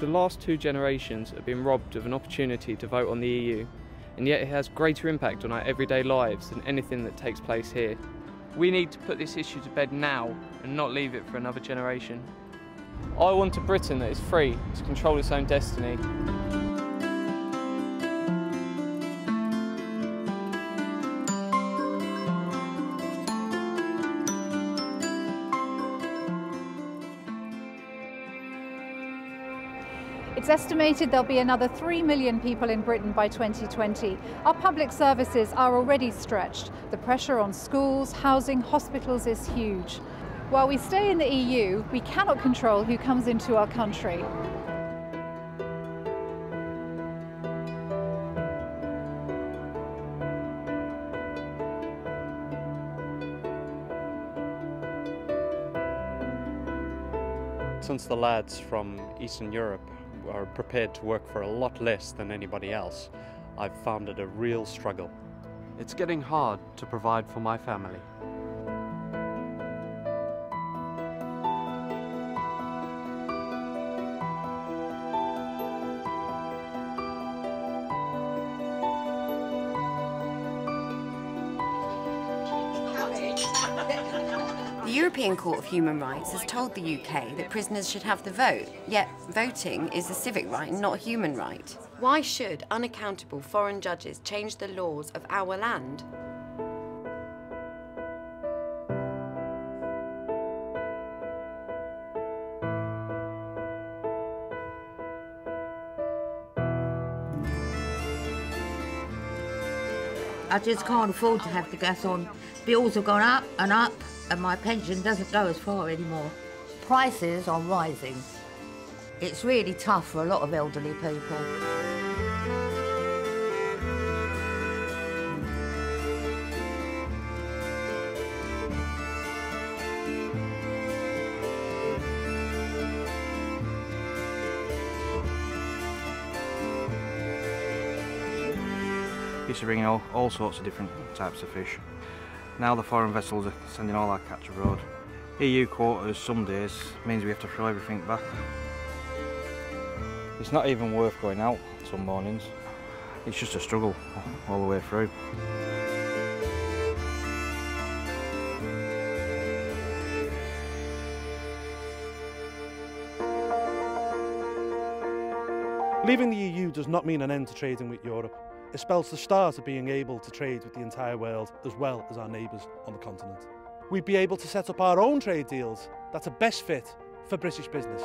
The last two generations have been robbed of an opportunity to vote on the EU, and yet it has greater impact on our everyday lives than anything that takes place here. We need to put this issue to bed now and not leave it for another generation. I want a Britain that is free to control its own destiny. It's estimated there'll be another 3 million people in Britain by 2020. Our public services are already stretched. The pressure on schools, housing, hospitals is huge. While we stay in the EU, we cannot control who comes into our country. Since the lads from Eastern Europe are prepared to work for a lot less than anybody else, I've found it a real struggle. It's getting hard to provide for my family. The European Court of Human Rights has told the UK that prisoners should have the vote, yet voting is a civic right and not a human right. Why should unaccountable foreign judges change the laws of our land? I just can't afford to have the gas on. Bills have gone up, and my pension doesn't go as far anymore. Prices are rising. It's really tough for a lot of elderly people. Used to bring in all sorts of different types of fish. Now the foreign vessels are sending all our catch abroad. EU quotas some days means we have to throw everything back. It's not even worth going out some mornings. It's just a struggle all the way through. Leaving the EU does not mean an end to trading with Europe. It spells the start of being able to trade with the entire world as well as our neighbours on the continent. We'd be able to set up our own trade deals that are best fit for British business.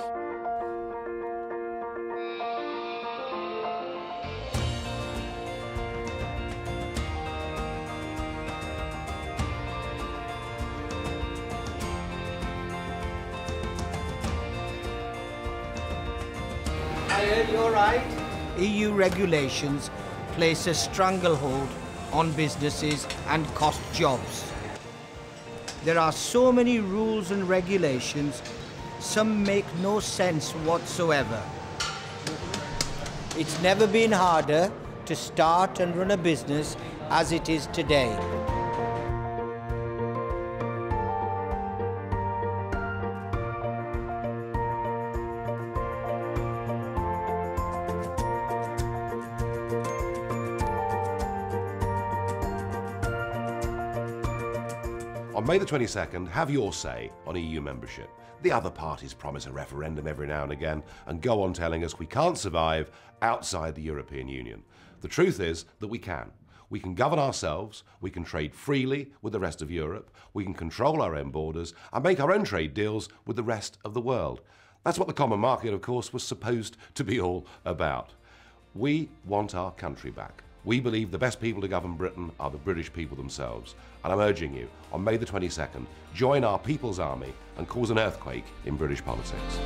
You're right. EU regulations place a stranglehold on businesses and cost jobs. There are so many rules and regulations, some make no sense whatsoever. It's never been harder to start and run a business as it is today. On May the 22nd, have your say on EU membership. The other parties promise a referendum every now and again and go on telling us we can't survive outside the European Union. The truth is that we can. We can govern ourselves, we can trade freely with the rest of Europe, we can control our own borders and make our own trade deals with the rest of the world. That's what the common market, of course, was supposed to be all about. We want our country back. We believe the best people to govern Britain are the British people themselves. And I'm urging you, on May the 22nd, join our People's Army and cause an earthquake in British politics.